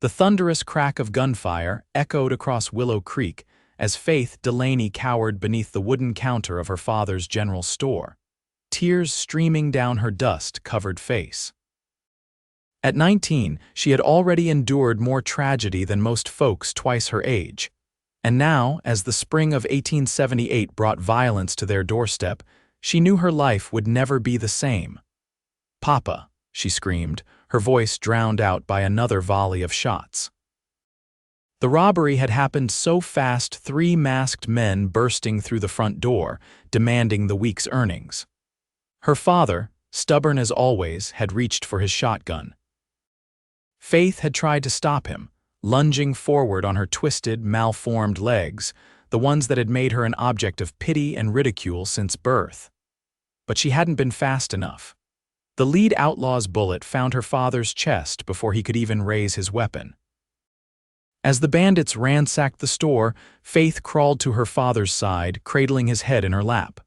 The thunderous crack of gunfire echoed across Willow Creek as Faith Delaney cowered beneath the wooden counter of her father's general store, tears streaming down her dust-covered face. At 19, she had already endured more tragedy than most folks twice her age, and now, as the spring of 1878 brought violence to their doorstep, she knew her life would never be the same. "Papa," she screamed, her voice drowned out by another volley of shots. The robbery had happened so fast, 3 masked men bursting through the front door, demanding the week's earnings. Her father, stubborn as always, had reached for his shotgun. Faith had tried to stop him, lunging forward on her twisted, malformed legs, the ones that had made her an object of pity and ridicule since birth. But she hadn't been fast enough. The lead outlaw's bullet found her father's chest before he could even raise his weapon. As the bandits ransacked the store, Faith crawled to her father's side, cradling his head in her lap.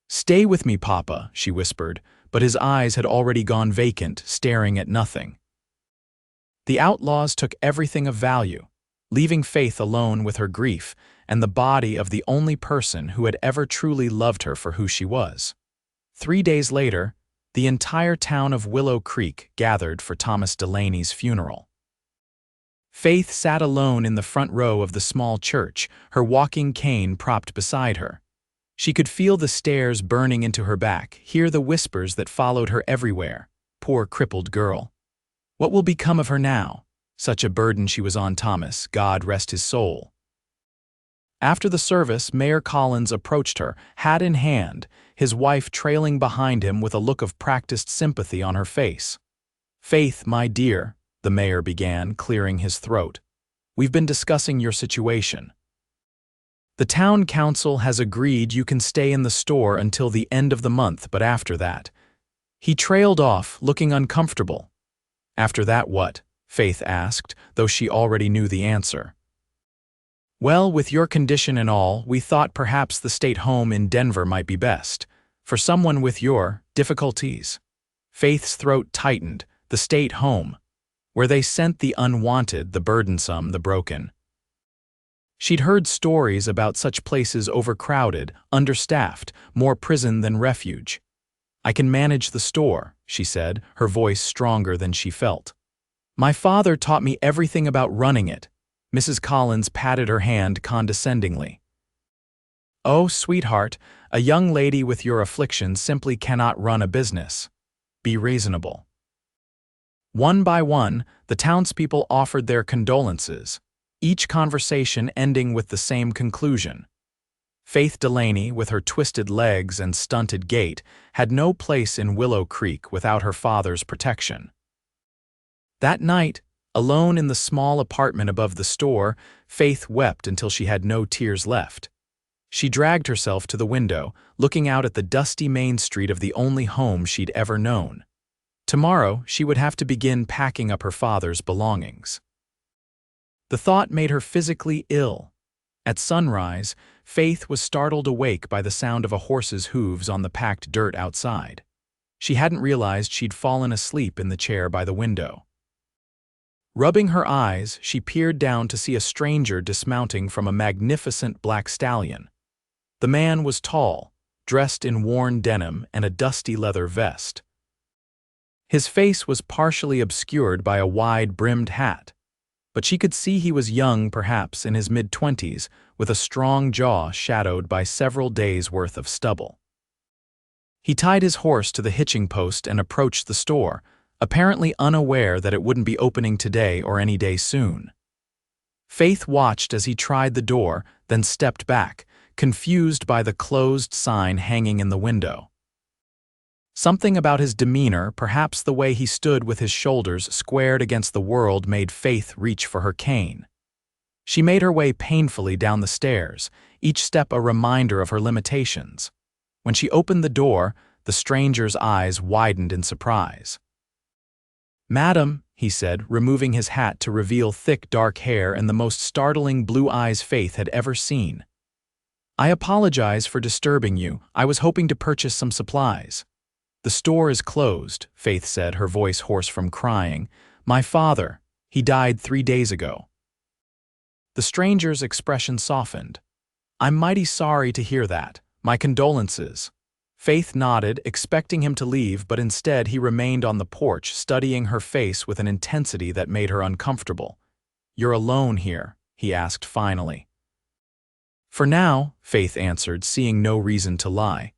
"Stay with me, Papa," she whispered, but his eyes had already gone vacant, staring at nothing. The outlaws took everything of value, leaving Faith alone with her grief and the body of the only person who had ever truly loved her for who she was. 3 days later, the entire town of Willow Creek gathered for Thomas Delaney's funeral. Faith sat alone in the front row of the small church, her walking cane propped beside her. She could feel the stares burning into her back, hear the whispers that followed her everywhere. Poor crippled girl. What will become of her now? Such a burden she was on Thomas, God rest his soul. After the service, Mayor Collins approached her, hat in hand, his wife trailing behind him with a look of practiced sympathy on her face. "Faith, my dear," the mayor began, clearing his throat, "we've been discussing your situation. The town council has agreed you can stay in the store until the end of the month, but after that—" He trailed off, looking uncomfortable. "After that what?" Faith asked, though she already knew the answer. "Well, with your condition and all, we thought perhaps the state home in Denver might be best. For someone with your difficulties." Faith's throat tightened. The state home, where they sent the unwanted, the burdensome, the broken. She'd heard stories about such places overcrowded, understaffed, more prison than refuge. "I can manage the store," she said, her voice stronger than she felt. "My father taught me everything about running it." Mrs. Collins patted her hand condescendingly. "Oh, sweetheart, a young lady with your affliction simply cannot run a business. Be reasonable." One by one, the townspeople offered their condolences, each conversation ending with the same conclusion. Faith Delaney, with her twisted legs and stunted gait, had no place in Willow Creek without her father's protection. That night, alone in the small apartment above the store, Faith wept until she had no tears left. She dragged herself to the window, looking out at the dusty main street of the only home she'd ever known. Tomorrow, she would have to begin packing up her father's belongings. The thought made her physically ill. At sunrise, Faith was startled awake by the sound of a horse's hooves on the packed dirt outside. She hadn't realized she'd fallen asleep in the chair by the window. Rubbing her eyes, she peered down to see a stranger dismounting from a magnificent black stallion. The man was tall, dressed in worn denim and a dusty leather vest. His face was partially obscured by a wide-brimmed hat, but she could see he was young, perhaps in his mid-20s, with a strong jaw shadowed by several days' worth of stubble. He tied his horse to the hitching post and approached the store, apparently unaware that it wouldn't be opening today or any day soon. Faith watched as he tried the door, then stepped back, confused by the closed sign hanging in the window. Something about his demeanor, perhaps the way he stood with his shoulders squared against the world, made Faith reach for her cane. She made her way painfully down the stairs, each step a reminder of her limitations. When she opened the door, the stranger's eyes widened in surprise. "Madam," he said, removing his hat to reveal thick dark hair and the most startling blue eyes Faith had ever seen. "I apologize for disturbing you. I was hoping to purchase some supplies." "The store is closed," Faith said, her voice hoarse from crying. "My father, He died 3 days ago. The stranger's expression softened. I'm mighty sorry to hear that. My condolences. Faith nodded, expecting him to leave, but instead he remained on the porch, studying her face with an intensity that made her uncomfortable. You're alone here, he asked finally. For now, Faith answered, seeing no reason to lie.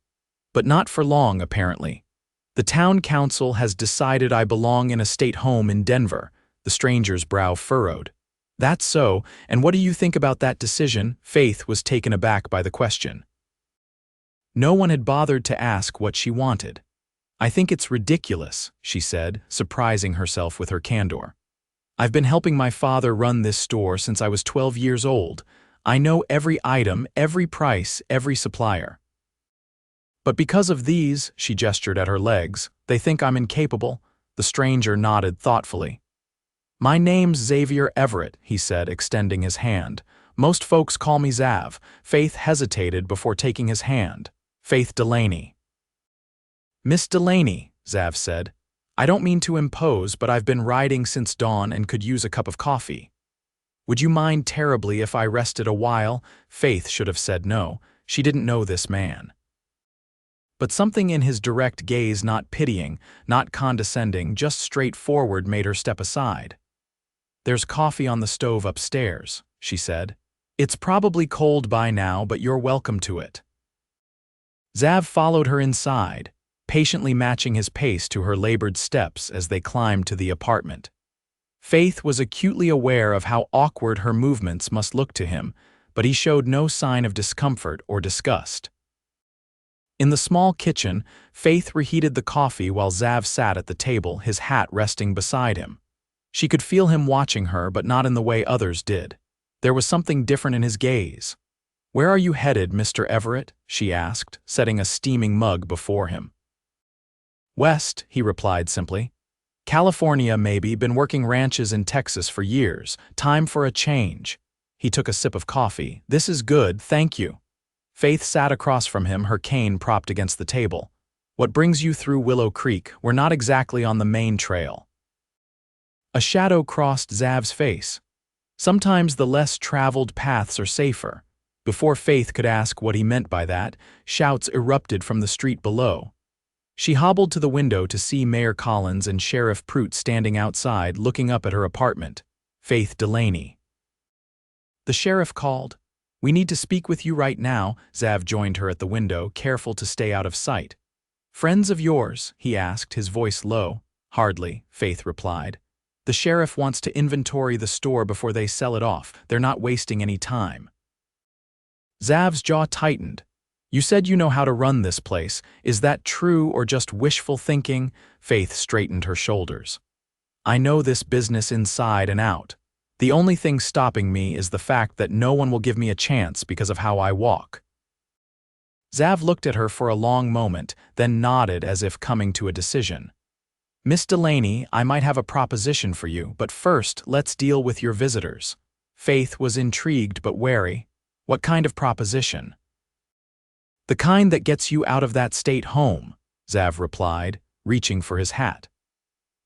But not for long, apparently. The town council has decided I belong in a state home in Denver. The stranger's brow furrowed. That's so, and what do you think about that decision? Faith was taken aback by the question. No one had bothered to ask what she wanted. I think it's ridiculous, she said, surprising herself with her candor. I've been helping my father run this store since I was 12 years old. I know every item, every price, every supplier. But because of these, she gestured at her legs, they think I'm incapable. The stranger nodded thoughtfully. My name's Xavier Everett, he said, extending his hand. Most folks call me Zav. Faith hesitated before taking his hand. Faith Delaney. Miss Delaney, Zav said. I don't mean to impose, but I've been riding since dawn and could use a cup of coffee. Would you mind terribly if I rested a while? Faith should have said no. She didn't know this man. But something in his direct gaze, not pitying, not condescending, just straightforward, made her step aside. There's coffee on the stove upstairs, she said. It's probably cold by now, but you're welcome to it. Zav followed her inside, patiently matching his pace to her labored steps as they climbed to the apartment. Faith was acutely aware of how awkward her movements must look to him, but he showed no sign of discomfort or disgust. In the small kitchen, Faith reheated the coffee while Zav sat at the table, his hat resting beside him. She could feel him watching her, but not in the way others did. There was something different in his gaze. Where are you headed, Mr. Everett? She asked, setting a steaming mug before him. West, he replied simply. California, maybe, been working ranches in Texas for years. Time for a change. He took a sip of coffee. This is good, thank you. Faith sat across from him, her cane propped against the table. What brings you through Willow Creek? We're not exactly on the main trail. A shadow crossed Zav's face. Sometimes the less traveled paths are safer. Before Faith could ask what he meant by that, shouts erupted from the street below. She hobbled to the window to see Mayor Collins and Sheriff Prout standing outside, looking up at her apartment. Faith Delaney. The sheriff called. We need to speak with you right now. Zav joined her at the window, careful to stay out of sight. Friends of yours? He asked, his voice low. Hardly, Faith replied. The sheriff wants to inventory the store before they sell it off. They're not wasting any time. Zav's jaw tightened. You said you know how to run this place. Is that true or just wishful thinking? Faith straightened her shoulders. I know this business inside and out. The only thing stopping me is the fact that no one will give me a chance because of how I walk. Zav looked at her for a long moment, then nodded as if coming to a decision. Miss Delaney, I might have a proposition for you, but first, let's deal with your visitors. Faith was intrigued but wary. What kind of proposition? The kind that gets you out of that state home, Zav replied, reaching for his hat.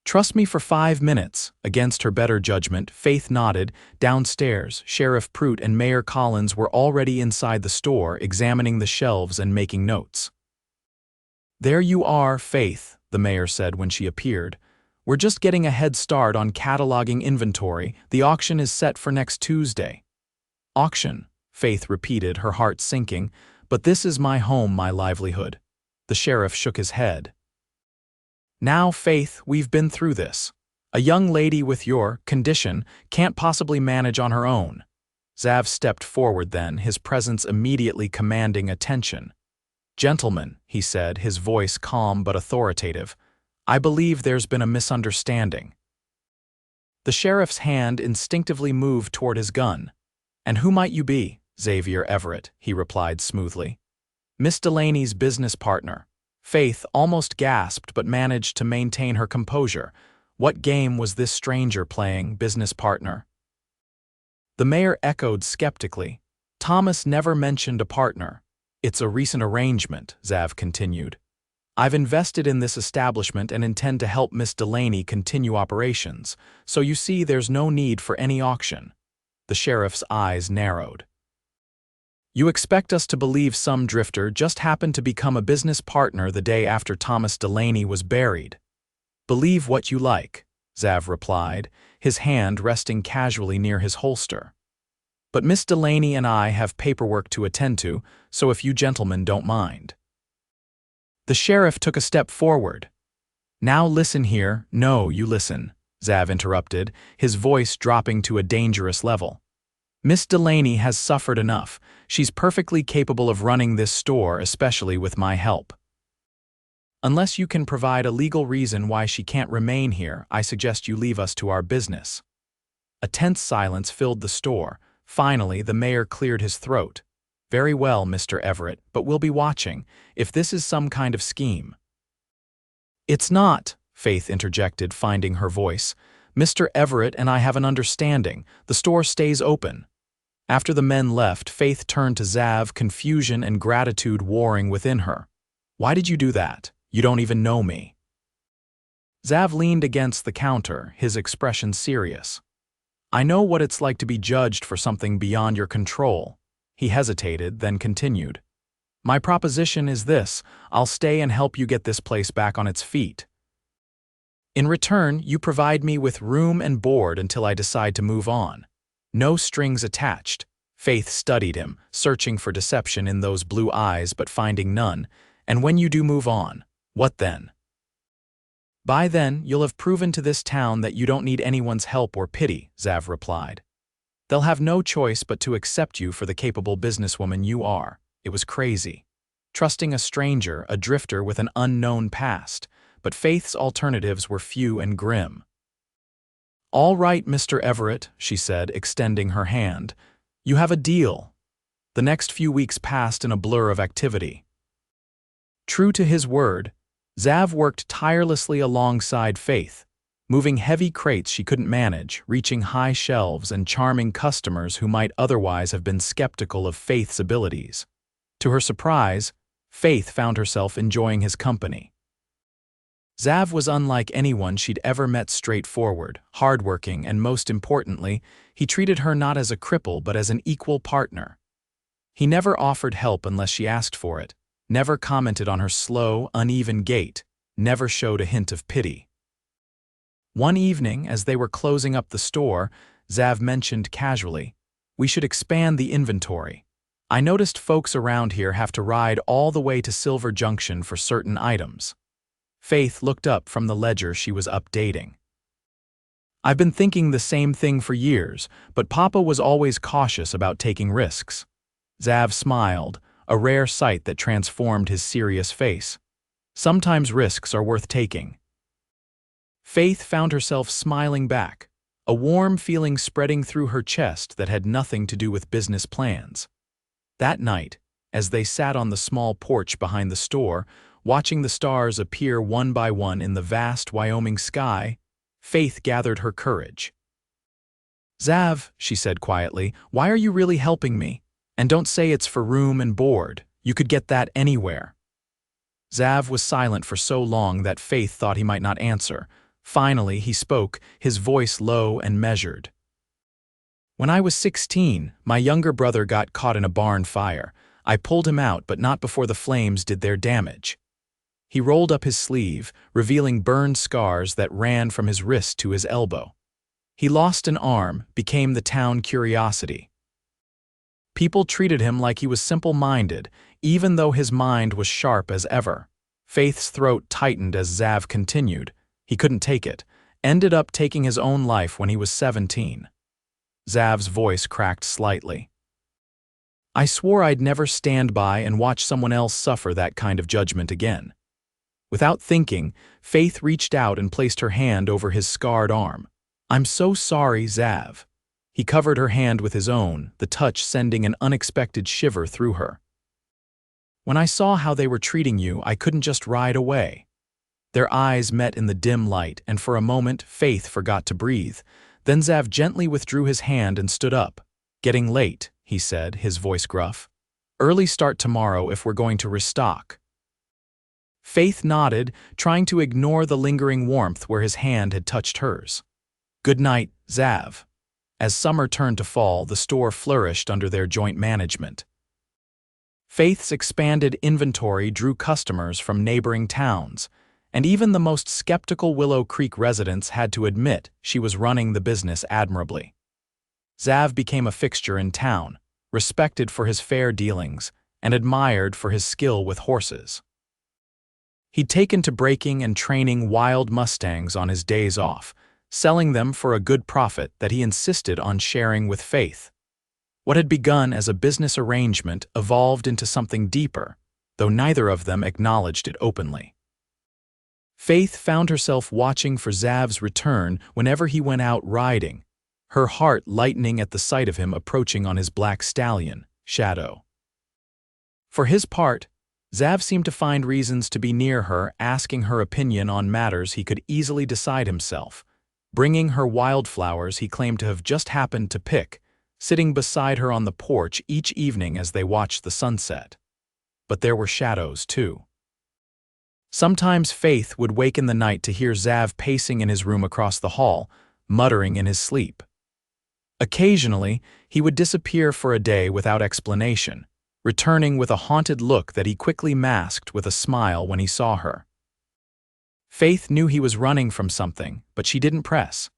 Trust me for 5 minutes. Against her better judgment, Faith nodded. Downstairs, Sheriff Prout and Mayor Collins were already inside the store, examining the shelves and making notes. There you are, Faith, the mayor said when she appeared. We're just getting a head start on cataloging inventory. The auction is set for next Tuesday. Auction, Faith repeated, her heart sinking. But this is my home, my livelihood. The sheriff shook his head. Now, Faith, we've been through this. A young lady with your condition can't possibly manage on her own. Zav stepped forward then, his presence immediately commanding attention. Gentlemen, he said, his voice calm but authoritative, I believe there's been a misunderstanding. The sheriff's hand instinctively moved toward his gun. And who might you be? Xavier Everett, he replied smoothly. Miss Delaney's business partner. Faith almost gasped but managed to maintain her composure. What game was this stranger playing, business partner? The mayor echoed skeptically. Thomas never mentioned a partner. It's a recent arrangement, Zav continued. I've invested in this establishment and intend to help Miss Delaney continue operations, so you see there's no need for any auction." The sheriff's eyes narrowed. "You expect us to believe some drifter just happened to become a business partner the day after Thomas Delaney was buried?" "Believe what you like," Xav replied, his hand resting casually near his holster. "But Miss Delaney and I have paperwork to attend to, so if you gentlemen don't mind." The sheriff took a step forward. "Now listen here." "No, you listen," Xav interrupted, his voice dropping to a dangerous level. "Miss Delaney has suffered enough. She's perfectly capable of running this store, especially with my help. Unless you can provide a legal reason why she can't remain here, I suggest you leave us to our business." A tense silence filled the store. Finally, the mayor cleared his throat. "Very well, Mr. Everett, but we'll be watching, if this is some kind of scheme." "It's not," Faith interjected, finding her voice. "Mr. Everett and I have an understanding. The store stays open." After the men left, Faith turned to Xav, confusion and gratitude warring within her. "Why did you do that? You don't even know me." Xav leaned against the counter, his expression serious. "I know what it's like to be judged for something beyond your control." He hesitated, then continued. "My proposition is this: I'll stay and help you get this place back on its feet. In return, you provide me with room and board until I decide to move on. No strings attached." Faith studied him, searching for deception in those blue eyes but finding none. "And when you do move on, what then?" "By then, you'll have proven to this town that you don't need anyone's help or pity," Xav replied. "They'll have no choice but to accept you for the capable businesswoman you are." It was crazy. Trusting a stranger, a drifter with an unknown past, but Faith's alternatives were few and grim. "All right, Mr. Everett," she said, extending her hand. "You have a deal." The next few weeks passed in a blur of activity. True to his word, Xav worked tirelessly alongside Faith, moving heavy crates she couldn't manage, reaching high shelves and charming customers who might otherwise have been skeptical of Faith's abilities. To her surprise, Faith found herself enjoying his company. Xav was unlike anyone she'd ever met, straightforward, hardworking, and most importantly, he treated her not as a cripple but as an equal partner. He never offered help unless she asked for it, never commented on her slow, uneven gait, never showed a hint of pity. One evening, as they were closing up the store, Xav mentioned casually, "We should expand the inventory. I noticed folks around here have to ride all the way to Silver Junction for certain items." Faith looked up from the ledger she was updating. "I've been thinking the same thing for years, but Papa was always cautious about taking risks." Xav smiled, a rare sight that transformed his serious face. "Sometimes risks are worth taking." Faith found herself smiling back, a warm feeling spreading through her chest that had nothing to do with business plans. That night, as they sat on the small porch behind the store, watching the stars appear one by one in the vast Wyoming sky, Faith gathered her courage. "Xav," she said quietly, "why are you really helping me? And don't say it's for room and board. You could get that anywhere." Xav was silent for so long that Faith thought he might not answer. Finally, he spoke, his voice low and measured. "When I was 16, my younger brother got caught in a barn fire. I pulled him out, but not before the flames did their damage." He rolled up his sleeve, revealing burned scars that ran from his wrist to his elbow. He lost an arm, became the town curiosity. People treated him like he was simple-minded, even though his mind was sharp as ever. Faith's throat tightened as Xav continued. He couldn't take it. Ended up taking his own life when he was 17. Xav's voice cracked slightly. "I swore I'd never stand by and watch someone else suffer that kind of judgment again." Without thinking, Faith reached out and placed her hand over his scarred arm. "I'm so sorry, Xav." He covered her hand with his own, the touch sending an unexpected shiver through her. "When I saw how they were treating you, I couldn't just ride away." Their eyes met in the dim light, and for a moment, Faith forgot to breathe. Then Xav gently withdrew his hand and stood up. "Getting late," he said, his voice gruff. "Early start tomorrow if we're going to restock." Faith nodded, trying to ignore the lingering warmth where his hand had touched hers. "Good night, Xav." As summer turned to fall, the store flourished under their joint management. Faith's expanded inventory drew customers from neighboring towns, and even the most skeptical Willow Creek residents had to admit she was running the business admirably. Xav became a fixture in town, respected for his fair dealings, and admired for his skill with horses. He'd taken to breaking and training wild mustangs on his days off, selling them for a good profit that he insisted on sharing with Faith. What had begun as a business arrangement evolved into something deeper, though neither of them acknowledged it openly. Faith found herself watching for Xav's return whenever he went out riding, her heart lightening at the sight of him approaching on his black stallion, Shadow. For his part, Xav seemed to find reasons to be near her, asking her opinion on matters he could easily decide himself, bringing her wildflowers he claimed to have just happened to pick, sitting beside her on the porch each evening as they watched the sunset. But there were shadows, too. Sometimes Faith would wake in the night to hear Xav pacing in his room across the hall, muttering in his sleep. Occasionally, he would disappear for a day without explanation, returning with a haunted look that he quickly masked with a smile when he saw her. Faith knew he was running from something, but she didn't press.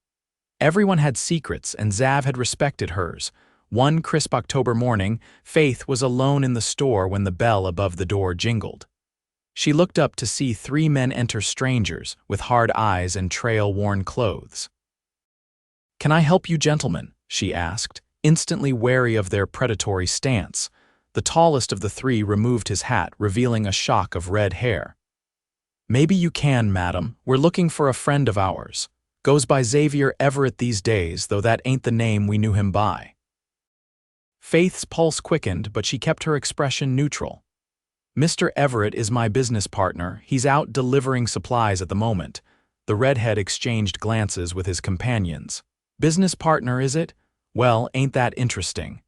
Everyone had secrets, and Xav had respected hers. One crisp October morning, Faith was alone in the store when the bell above the door jingled. She looked up to see 3 men enter, strangers, with hard eyes and trail-worn clothes. "Can I help you, gentlemen?" she asked, instantly wary of their predatory stance. The tallest of the 3 removed his hat, revealing a shock of red hair. "Maybe you can, madam. We're looking for a friend of ours. Goes by Xavier Everett these days, though that ain't the name we knew him by." Faith's pulse quickened, but she kept her expression neutral. "Mr. Everett is my business partner. He's out delivering supplies at the moment." The redhead exchanged glances with his companions. "Business partner, is it? Well, ain't that interesting?"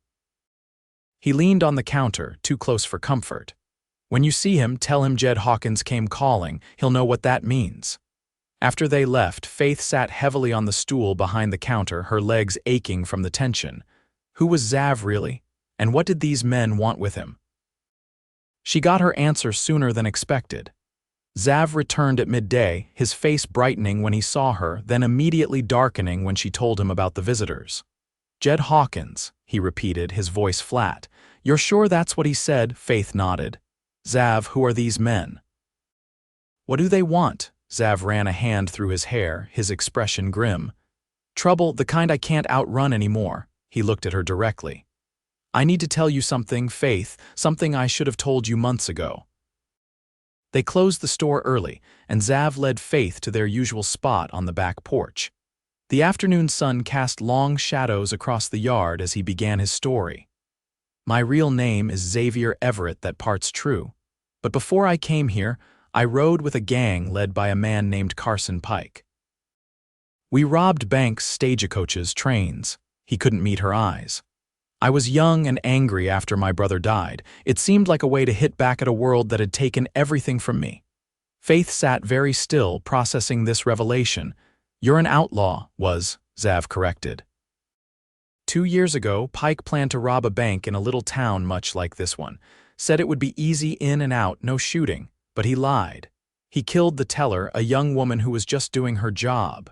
He leaned on the counter, too close for comfort. "When you see him, tell him Jed Hawkins came calling. He'll know what that means." After they left, Faith sat heavily on the stool behind the counter, her legs aching from the tension. Who was Xav really? And what did these men want with him? She got her answer sooner than expected. Xav returned at midday, his face brightening when he saw her, then immediately darkening when she told him about the visitors. "Jed Hawkins," he repeated, his voice flat. "You're sure that's what he said?" Faith nodded. "Xav, who are these men?" "What do they want?" Xav ran a hand through his hair, his expression grim. "Trouble, the kind I can't outrun anymore." He looked at her directly. "I need to tell you something, Faith, something I should have told you months ago." They closed the store early, and Xav led Faith to their usual spot on the back porch. The afternoon sun cast long shadows across the yard as he began his story. "My real name is Xavier Everett, that part's true. But before I came here, I rode with a gang led by a man named Carson Pike. We robbed banks, stagecoaches, trains." He couldn't meet her eyes. "I was young and angry after my brother died. It seemed like a way to hit back at a world that had taken everything from me." Faith sat very still, processing this revelation. "You're an outlaw," Xav corrected. 2 years ago, Pike planned to rob a bank in a little town much like this one. Said it would be easy in and out, no shooting. But he lied. He killed the teller, a young woman who was just doing her job.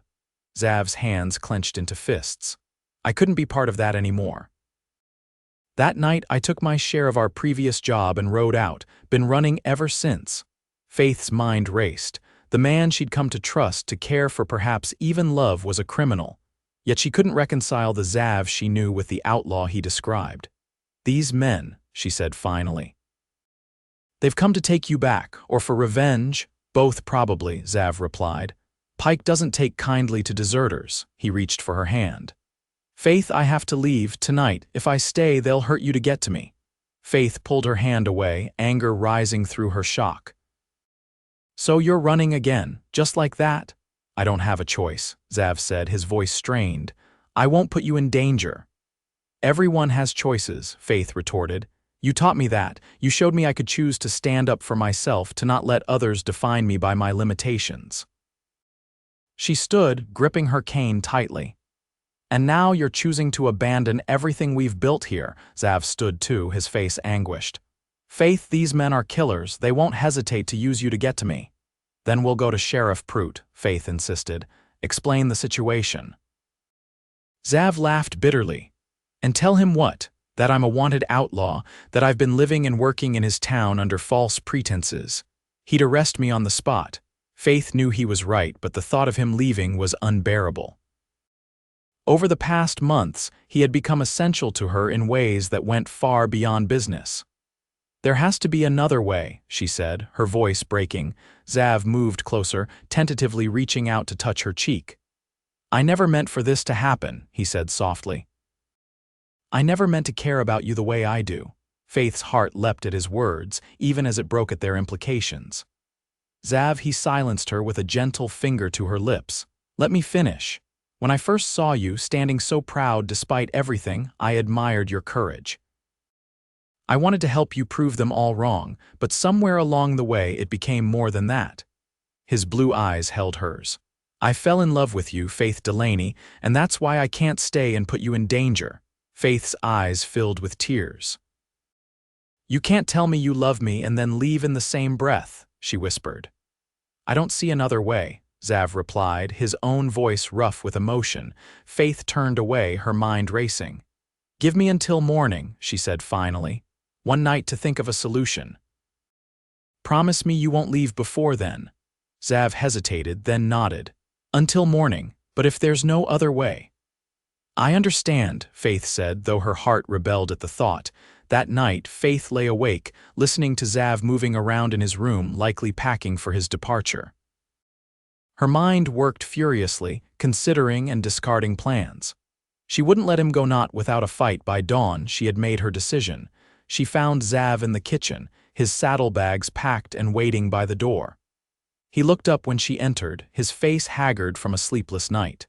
Xav's hands clenched into fists. "I couldn't be part of that anymore. That night, I took my share of our previous job and rode out, been running ever since." Faith's mind raced. The man she'd come to trust, to care for, perhaps even love, was a criminal. Yet she couldn't reconcile the Xav she knew with the outlaw he described. "These men," she said finally. "They've come to take you back, or for revenge." "Both, probably," Xav replied. "Pike doesn't take kindly to deserters." He reached for her hand. "Faith, I have to leave tonight. If I stay, they'll hurt you to get to me." Faith pulled her hand away, anger rising through her shock. "So you're running again, just like that?" "I don't have a choice," Xav said, his voice strained. "I won't put you in danger." "Everyone has choices," Faith retorted. You taught me that. You showed me I could choose to stand up for myself, to not let others define me by my limitations." She stood, gripping her cane tightly. "And now you're choosing to abandon everything we've built here." Xav stood too, his face anguished. "Faith, these men are killers. They won't hesitate to use you to get to me." "Then we'll go to Sheriff Prout," Faith insisted. "Explain the situation." Xav laughed bitterly. "And tell him what? That I'm a wanted outlaw, that I've been living and working in his town under false pretenses. He'd arrest me on the spot." Faith knew he was right, but the thought of him leaving was unbearable. Over the past months, he had become essential to her in ways that went far beyond business. "There has to be another way," she said, her voice breaking. Xav moved closer, tentatively reaching out to touch her cheek. "I never meant for this to happen," he said softly. "I never meant to care about you the way I do." Faith's heart leapt at his words, even as it broke at their implications. "Xav," he silenced her with a gentle finger to her lips. "Let me finish. When I first saw you, standing so proud despite everything, I admired your courage. I wanted to help you prove them all wrong, but somewhere along the way it became more than that." His blue eyes held hers. "I fell in love with you, Faith Delaney, and that's why I can't stay and put you in danger." Faith's eyes filled with tears. "You can't tell me you love me and then leave in the same breath," she whispered. "I don't see another way," Xav replied, his own voice rough with emotion. Faith turned away, her mind racing. "Give me until morning," she said finally. "One night to think of a solution." "Promise me you won't leave before then." Xav hesitated, then nodded. "Until morning, but if there's no other way." "I understand," Faith said, though her heart rebelled at the thought. That night, Faith lay awake, listening to Xav moving around in his room, likely packing for his departure. Her mind worked furiously, considering and discarding plans. She wouldn't let him go not without a fight. By dawn, she had made her decision. She found Xav in the kitchen, his saddlebags packed and waiting by the door. He looked up when she entered, his face haggard from a sleepless night.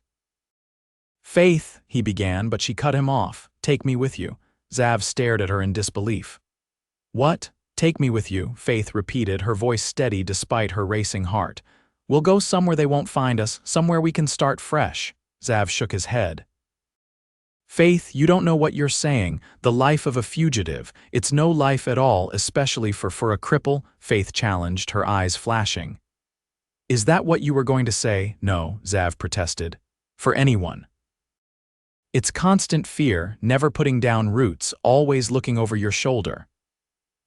"Faith," he began, but she cut him off. "Take me with you." Xav stared at her in disbelief. "What? Take me with you," Faith repeated, her voice steady despite her racing heart. "We'll go somewhere they won't find us, somewhere we can start fresh." Xav shook his head. "Faith, you don't know what you're saying. The life of a fugitive. It's no life at all, especially for a cripple," Faith challenged, her eyes flashing. "Is that what you were going to say?" "No," Xav protested. "For anyone. It's constant fear, never putting down roots, always looking over your shoulder."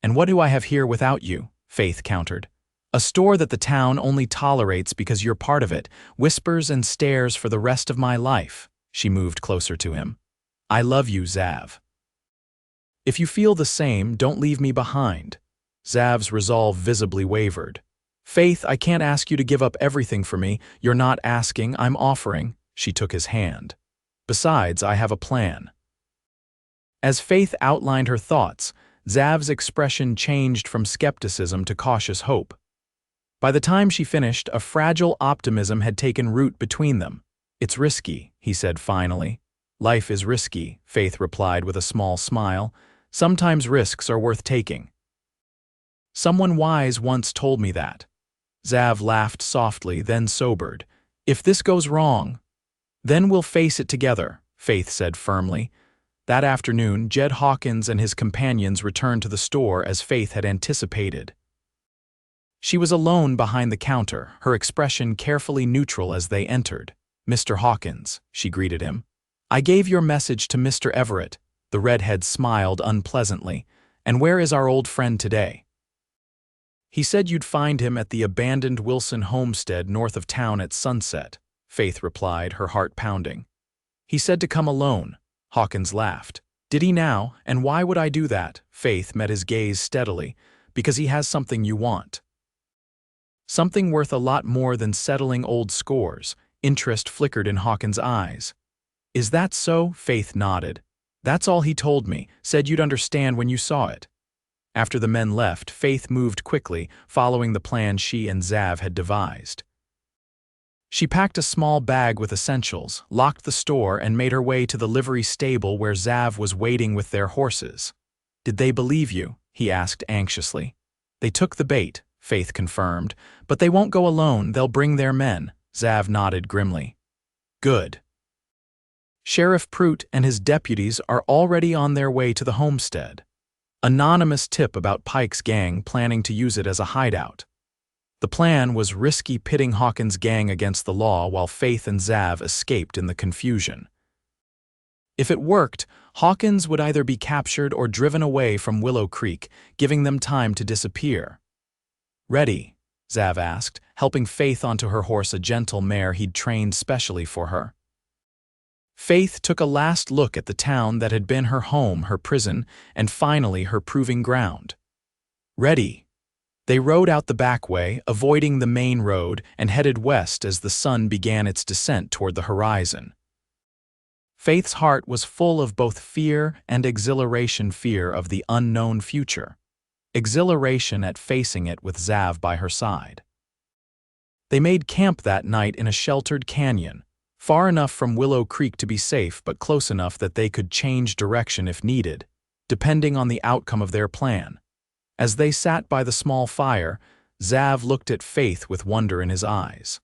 "And what do I have here without you?" Faith countered. "A store that the town only tolerates because you're part of it, whispers and stares for the rest of my life." She moved closer to him. "I love you, Xav. If you feel the same, don't leave me behind." Xav's resolve visibly wavered. "Faith, I can't ask you to give up everything for me. You're not asking, I'm offering." She took his hand. "Besides, I have a plan." As Faith outlined her thoughts, Xav's expression changed from skepticism to cautious hope. By the time she finished, a fragile optimism had taken root between them. "It's risky," he said finally. "Life is risky," Faith replied with a small smile. "Sometimes risks are worth taking. Someone wise once told me that." Xav laughed softly, then sobered. "If this goes wrong, then we'll face it together," Faith said firmly. That afternoon, Jed Hawkins and his companions returned to the store as Faith had anticipated. She was alone behind the counter, her expression carefully neutral as they entered. "Mr. Hawkins," she greeted him. "I gave your message to Mr. Everett." The redhead smiled unpleasantly. "And where is our old friend today?" "He said you'd find him at the abandoned Wilson homestead north of town at sunset," Faith replied, her heart pounding. "He said to come alone." Hawkins laughed. "Did he now? And why would I do that?" Faith met his gaze steadily. "Because he has something you want. Something worth a lot more than settling old scores." Interest flickered in Hawkins' eyes. "Is that so?" Faith nodded. "That's all he told me, said you'd understand when you saw it." After the men left, Faith moved quickly, following the plan she and Xav had devised. She packed a small bag with essentials, locked the store, and made her way to the livery stable where Xav was waiting with their horses. "Did they believe you?" he asked anxiously. "They took the bait," Faith confirmed, "but they won't go alone, they'll bring their men." Xav nodded grimly. "Good." Sheriff Prout and his deputies are already on their way to the homestead. Anonymous tip about Pike's gang planning to use it as a hideout. The plan was risky, pitting Hawkins' gang against the law while Faith and Xav escaped in the confusion. If it worked, Hawkins would either be captured or driven away from Willow Creek, giving them time to disappear. "Ready?" Xav asked, helping Faith onto her horse, a gentle mare he'd trained specially for her. Faith took a last look at the town that had been her home, her prison, and finally her proving ground. "Ready." They rode out the back way, avoiding the main road, and headed west as the sun began its descent toward the horizon. Faith's heart was full of both fear and exhilaration, fear of the unknown future, exhilaration at facing it with Xav by her side. They made camp that night in a sheltered canyon, far enough from Willow Creek to be safe but close enough that they could change direction if needed, depending on the outcome of their plan. As they sat by the small fire, Xav looked at Faith with wonder in his eyes.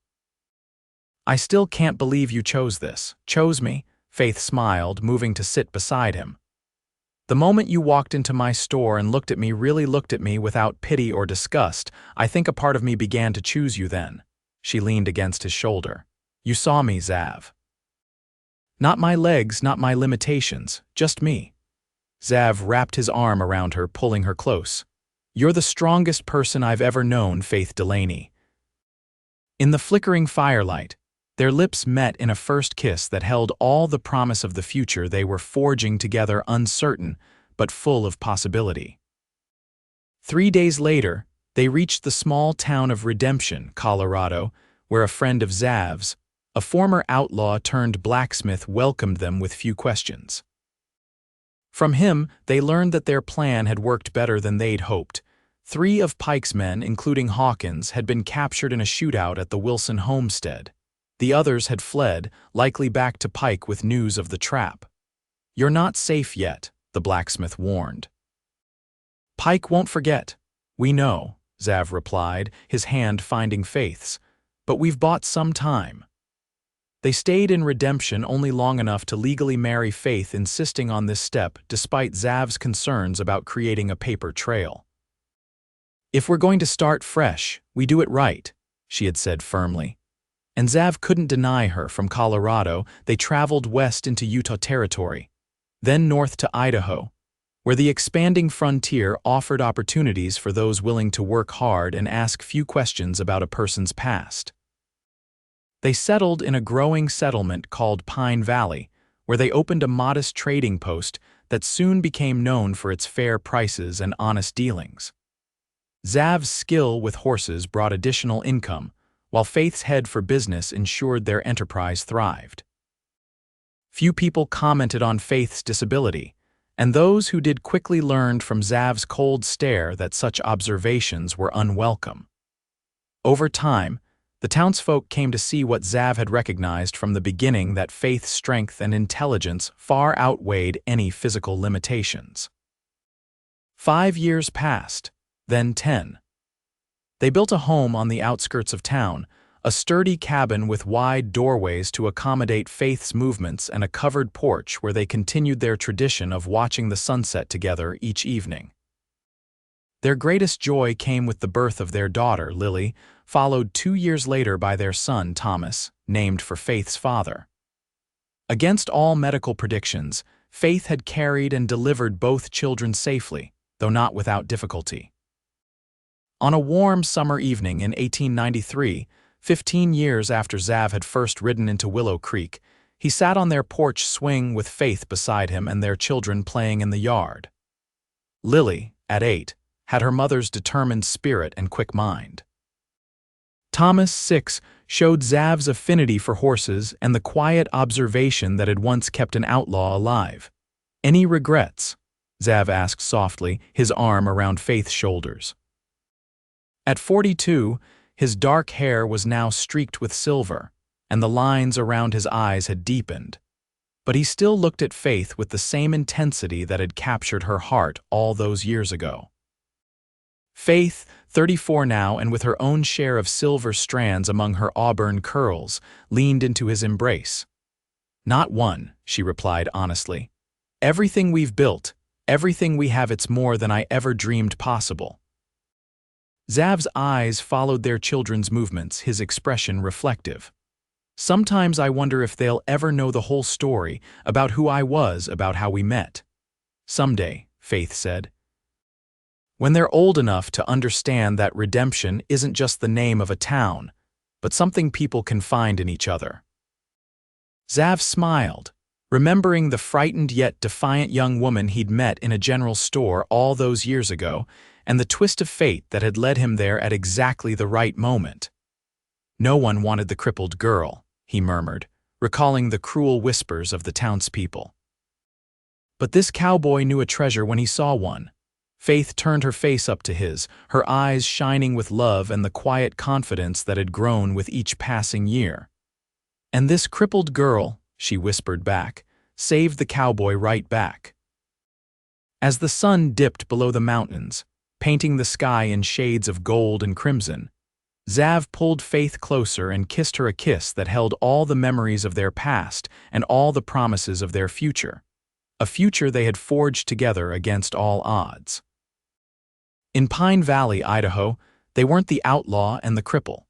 "I still can't believe you chose this." "Chose me?" Faith smiled, moving to sit beside him. "The moment you walked into my store and looked at me, really looked at me without pity or disgust, I think a part of me began to choose you then." She leaned against his shoulder. "You saw me, Xav. Not my legs, not my limitations, just me." Xav wrapped his arm around her, pulling her close. "You're the strongest person I've ever known, Faith Delaney." In the flickering firelight, their lips met in a first kiss that held all the promise of the future they were forging together, uncertain but full of possibility. 3 days later, they reached the small town of Redemption, Colorado, where a friend of Xav's, a former outlaw turned blacksmith, welcomed them with few questions. From him, they learned that their plan had worked better than they'd hoped. 3 of Pike's men, including Hawkins, had been captured in a shootout at the Wilson homestead. The others had fled, likely back to Pike with news of the trap. "You're not safe yet," the blacksmith warned. "Pike won't forget." "We know," Xav replied, his hand finding Faith's. "But we've bought some time." They stayed in Redemption only long enough to legally marry Faith, insisting on this step despite Xav's concerns about creating a paper trail. "If we're going to start fresh, we do it right," she had said firmly. And Xav couldn't deny her. From Colorado, they traveled west into Utah Territory, then north to Idaho, where the expanding frontier offered opportunities for those willing to work hard and ask few questions about a person's past. They settled in a growing settlement called Pine Valley, where they opened a modest trading post that soon became known for its fair prices and honest dealings. Xav's skill with horses brought additional income, while Faith's head for business ensured their enterprise thrived. Few people commented on Faith's disability, and those who did quickly learned from Xav's cold stare that such observations were unwelcome. Over time, the townsfolk came to see what Xav had recognized from the beginning, that Faith's strength and intelligence far outweighed any physical limitations. 5 years passed, then 10. They built a home on the outskirts of town, a sturdy cabin with wide doorways to accommodate Faith's movements and a covered porch where they continued their tradition of watching the sunset together each evening. Their greatest joy came with the birth of their daughter, Lily, followed 2 years later by their son, Thomas, named for Faith's father. Against all medical predictions, Faith had carried and delivered both children safely, though not without difficulty. On a warm summer evening in 1893, 15 years after Xav had first ridden into Willow Creek, he sat on their porch swing with Faith beside him and their children playing in the yard. Lily, at 8, had her mother's determined spirit and quick mind. Thomas, 6, showed Xav's affinity for horses and the quiet observation that had once kept an outlaw alive. "Any regrets?" Xav asked softly, his arm around Faith's shoulders. At 42, his dark hair was now streaked with silver, and the lines around his eyes had deepened. but he still looked at Faith with the same intensity that had captured her heart all those years ago. Faith, 34 now and with her own share of silver strands among her auburn curls, leaned into his embrace. "Not one," she replied honestly. "Everything we've built, everything we have, it's more than I ever dreamed possible." Xav's eyes followed their children's movements, his expression reflective. "Sometimes I wonder if they'll ever know the whole story, about who I was, about how we met." "Someday," Faith said. "When they're old enough to understand that redemption isn't just the name of a town, but something people can find in each other." Xav smiled, remembering the frightened yet defiant young woman he'd met in a general store all those years ago, and the twist of fate that had led him there at exactly the right moment. "No one wanted the crippled girl," he murmured, recalling the cruel whispers of the townspeople. "But this cowboy knew a treasure when he saw one." Faith turned her face up to his, her eyes shining with love and the quiet confidence that had grown with each passing year. "And this crippled girl," she whispered back, "saved the cowboy right back." As the sun dipped below the mountains, painting the sky in shades of gold and crimson, Xav pulled Faith closer and kissed her a kiss that held all the memories of their past and all the promises of their future, a future they had forged together against all odds. In Pine Valley, Idaho, they weren't the outlaw and the cripple.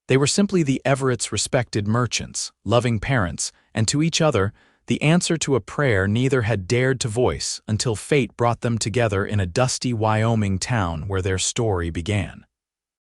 They were simply the Everett's respected merchants, loving parents, and to each other, the answer to a prayer neither had dared to voice until fate brought them together in a dusty Wyoming town where their story began.